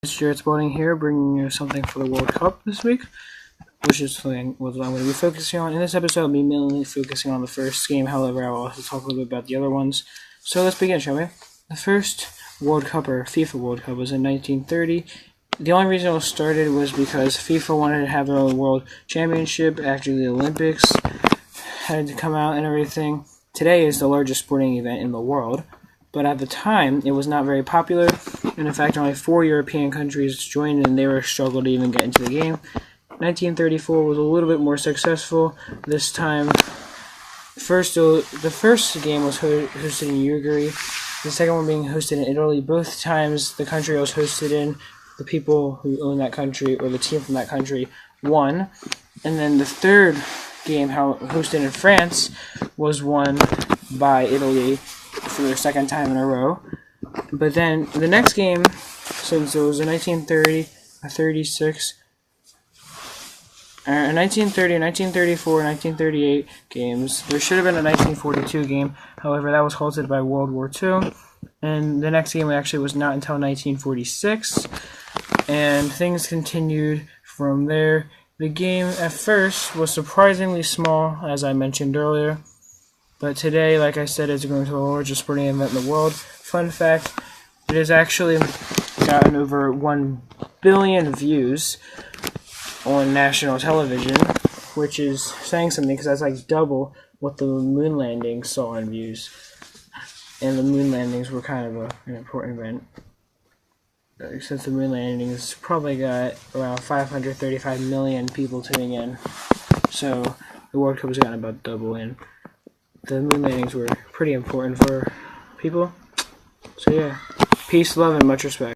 It's Jared Spalding here, bringing you something for the World Cup this week, which is what I'm going to be focusing on. In this episode, I'll be mainly focusing on the first game, however, I will also talk a little bit about the other ones. So let's begin, shall we? The first World Cup, or FIFA World Cup, was in 1930. The only reason it was started was because FIFA wanted to have their own World Championship after the Olympics had to come out and everything. Today is the largest sporting event in the world, but at the time, it was not very popular, and in fact, only 4 European countries joined, and they were struggled to even get into the game. 1934 was a little bit more successful. This time, the first game was hosted in Uruguay, the second one being hosted in Italy. Both times, the country it was hosted in, the people who own that country, or the team from that country, won. And then the third game, hosted in France, was won by Italy for their second time in a row. But then the next game, since it was a 1930, a 36, a 1930, 1934, 1938 games. There should have been a 1942 game, however, that was halted by World War II. And the next game actually was not until 1946, and things continued from there. The game at first was surprisingly small, as I mentioned earlier. But today, like I said, it's going to the largest sporting event in the world. Fun fact, it has actually gotten over 1 billion views on national television, which is saying something because that's like double what the moon landing saw in views. And the moon landings were kind of an important event. Since the moon landings probably got around 535 million people tuning in. So the World Cup has gotten about double in. The moon landings were pretty important for people. So yeah, peace, love, and much respect.